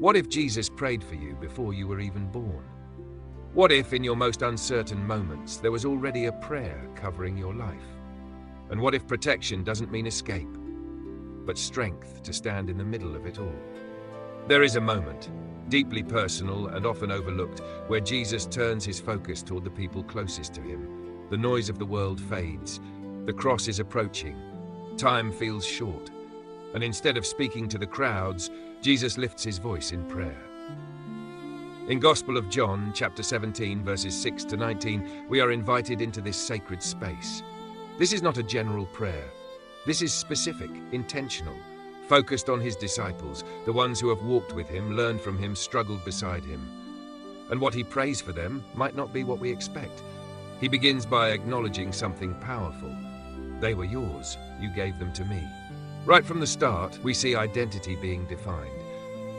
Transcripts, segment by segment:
What if Jesus prayed for you before you were even born? What if in your most uncertain moments there was already a prayer covering your life? And what if protection doesn't mean escape, but strength to stand in the middle of it all? There is a moment, deeply personal and often overlooked, where Jesus turns his focus toward the people closest to him. The noise of the world fades. The cross is approaching. Time feels short. And instead of speaking to the crowds, Jesus lifts his voice in prayer. In Gospel of John, chapter 17, verses 6 to 19, we are invited into this sacred space. This is not a general prayer. This is specific, intentional, focused on his disciples, the ones who have walked with him, learned from him, struggled beside him. And what he prays for them might not be what we expect. He begins by acknowledging something powerful. They were yours, you gave them to me. Right from the start, we see identity being defined.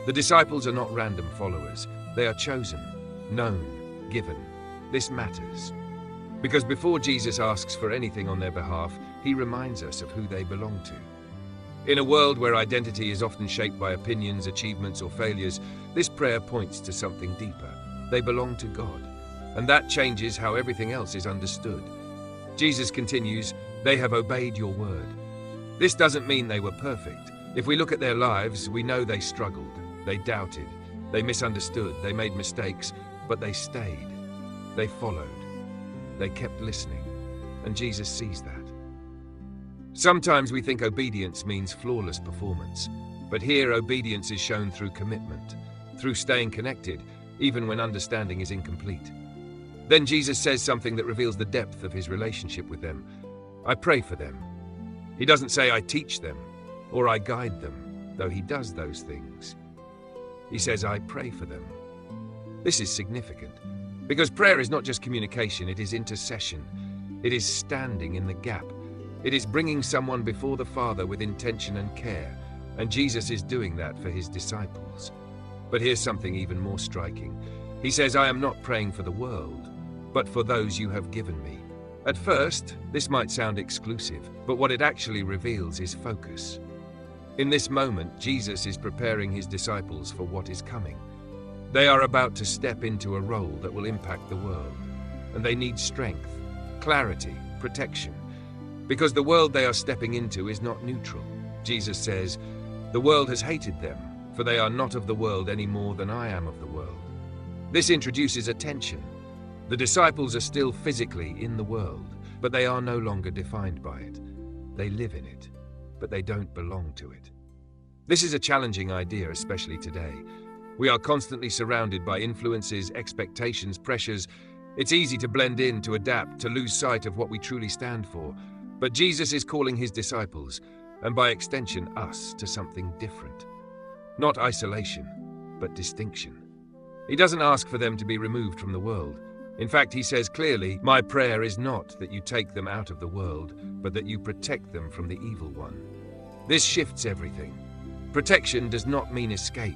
The disciples are not random followers. They are chosen, known, given. This matters. Because before Jesus asks for anything on their behalf, he reminds us of who they belong to. In a world where identity is often shaped by opinions, achievements, or failures, this prayer points to something deeper. They belong to God, and that changes how everything else is understood. Jesus continues, "They have obeyed your word." This doesn't mean they were perfect. If we look at their lives, we know they struggled, they doubted, they misunderstood, they made mistakes, but they stayed, they followed, they kept listening, and Jesus sees that. Sometimes we think obedience means flawless performance, but here obedience is shown through commitment, through staying connected, even when understanding is incomplete. Then Jesus says something that reveals the depth of his relationship with them. I pray for them. He doesn't say I teach them or I guide them, though he does those things. He says I pray for them. This is significant, because prayer is not just communication, it is intercession. It is standing in the gap. It is bringing someone before the Father with intention and care, and Jesus is doing that for his disciples. But here's something even more striking. He says, I am not praying for the world, but for those you have given me. At first, this might sound exclusive, but what it actually reveals is focus. In this moment, Jesus is preparing his disciples for what is coming. They are about to step into a role that will impact the world, and they need strength, clarity, protection, because the world they are stepping into is not neutral. Jesus says, the world has hated them, for they are not of the world any more than I am of the world. This introduces a tension. The disciples are still physically in the world, but they are no longer defined by it. They live in it, but they don't belong to it. This is a challenging idea, especially today. We are constantly surrounded by influences, expectations, pressures. It's easy to blend in, to adapt, to lose sight of what we truly stand for. But Jesus is calling his disciples, and by extension us, to something different. Not isolation, but distinction. He doesn't ask for them to be removed from the world. In fact, he says clearly, my prayer is not that you take them out of the world, but that you protect them from the evil one. This shifts everything. Protection does not mean escape.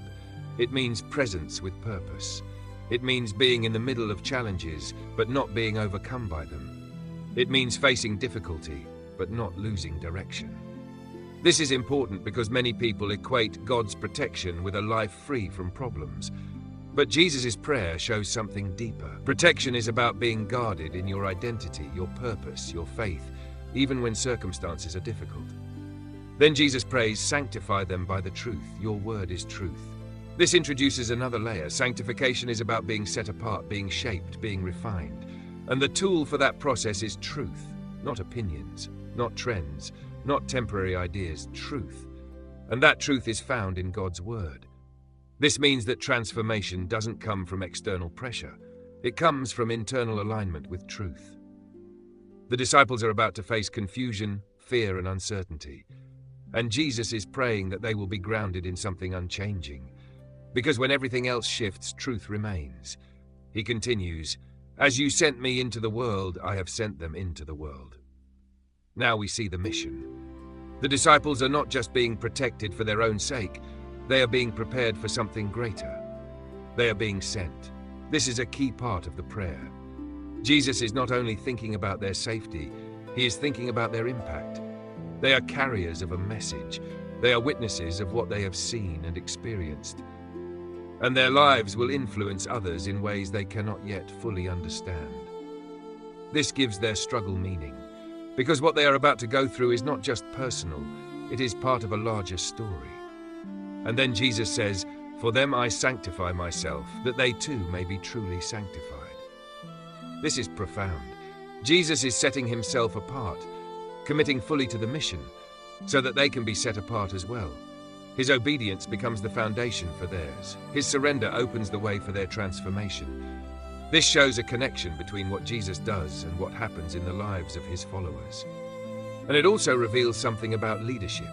It means presence with purpose. It means being in the middle of challenges, but not being overcome by them. It means facing difficulty, but not losing direction. This is important because many people equate God's protection with a life free from problems. But Jesus' prayer shows something deeper. Protection is about being guarded in your identity, your purpose, your faith, even when circumstances are difficult. Then Jesus prays, sanctify them by the truth. Your word is truth. This introduces another layer. Sanctification is about being set apart, being shaped, being refined. And the tool for that process is truth, not opinions, not trends, not temporary ideas, truth. And that truth is found in God's word. This means that transformation doesn't come from external pressure. It comes from internal alignment with truth. The disciples are about to face confusion, fear, and uncertainty. And Jesus is praying that they will be grounded in something unchanging. Because when everything else shifts, truth remains. He continues, as you sent me into the world, I have sent them into the world. Now we see the mission. The disciples are not just being protected for their own sake. They are being prepared for something greater. They are being sent. This is a key part of the prayer. Jesus is not only thinking about their safety, he is thinking about their impact. They are carriers of a message. They are witnesses of what they have seen and experienced. and their lives will influence others in ways they cannot yet fully understand. This gives their struggle meaning, because what they are about to go through is not just personal, it is part of a larger story. And then Jesus says, "For them I sanctify myself, that they too may be truly sanctified." This is profound. Jesus is setting himself apart, committing fully to the mission, so that they can be set apart as well. His obedience becomes the foundation for theirs. His surrender opens the way for their transformation. This shows a connection between what Jesus does and what happens in the lives of his followers. And it also reveals something about leadership.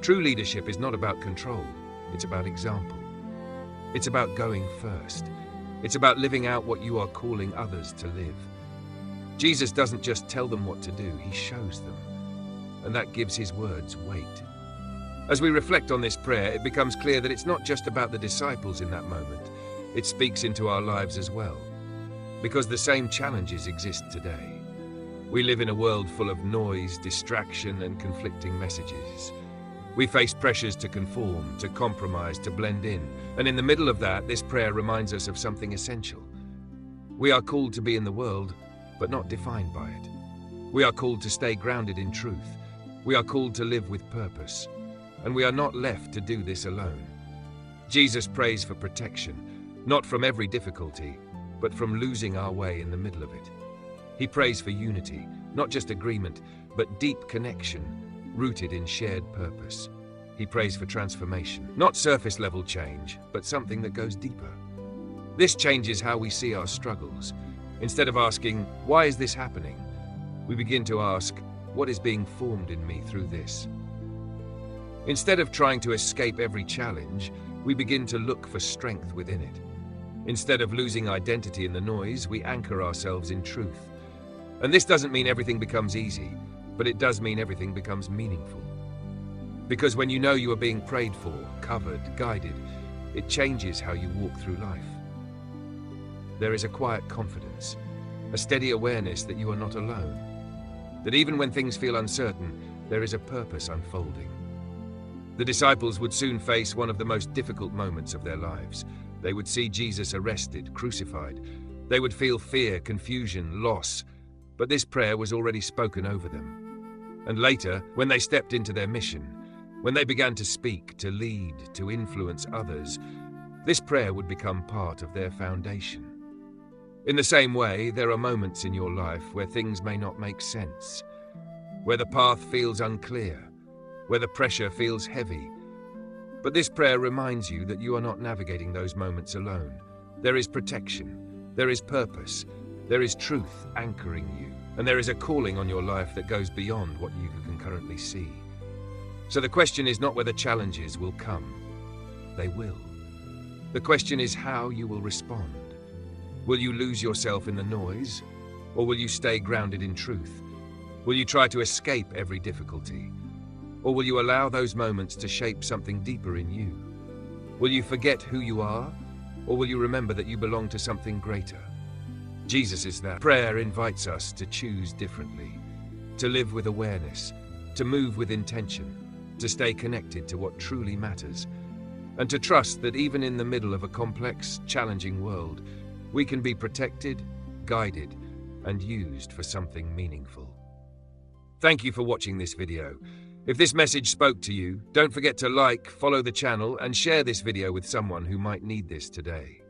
True leadership is not about control, it's about example. It's about going first. It's about living out what you are calling others to live. Jesus doesn't just tell them what to do, he shows them. And that gives his words weight. As we reflect on this prayer, it becomes clear that it's not just about the disciples in that moment. It speaks into our lives as well. Because the same challenges exist today. We live in a world full of noise, distraction, and conflicting messages. We face pressures to conform, to compromise, to blend in. And in the middle of that, this prayer reminds us of something essential. We are called to be in the world, but not defined by it. We are called to stay grounded in truth. We are called to live with purpose. And we are not left to do this alone. Jesus prays for protection, not from every difficulty, but from losing our way in the middle of it. He prays for unity, not just agreement, but deep connection, rooted in shared purpose. He prays for transformation, not surface-level change, but something that goes deeper. This changes how we see our struggles. Instead of asking, "Why is this happening?" we begin to ask, "What is being formed in me through this?" Instead of trying to escape every challenge, we begin to look for strength within it. Instead of losing identity in the noise, we anchor ourselves in truth. And this doesn't mean everything becomes easy, but it does mean everything becomes meaningful. Because when you know you are being prayed for, covered, guided, it changes how you walk through life. There is a quiet confidence, a steady awareness that you are not alone. That even when things feel uncertain, there is a purpose unfolding. The disciples would soon face one of the most difficult moments of their lives. They would see Jesus arrested, crucified. They would feel fear, confusion, loss. But this prayer was already spoken over them. And later, when they stepped into their mission, when they began to speak, to lead, to influence others, this prayer would become part of their foundation. In the same way, there are moments in your life where things may not make sense, where the path feels unclear, where the pressure feels heavy. But this prayer reminds you that you are not navigating those moments alone. There is protection, there is purpose, there is truth anchoring you, and there is a calling on your life that goes beyond what you can currently see. So the question is not whether challenges will come. They will. The question is how you will respond. Will you lose yourself in the noise, or will you stay grounded in truth? Will you try to escape every difficulty? Or will you allow those moments to shape something deeper in you? Will you forget who you are, or will you remember that you belong to something greater? Jesus is that. Prayer invites us to choose differently, to live with awareness, to move with intention, to stay connected to what truly matters, and to trust that even in the middle of a complex, challenging world, we can be protected, guided, and used for something meaningful. Thank you for watching this video. If this message spoke to you, don't forget to like, follow the channel, and share this video with someone who might need this today.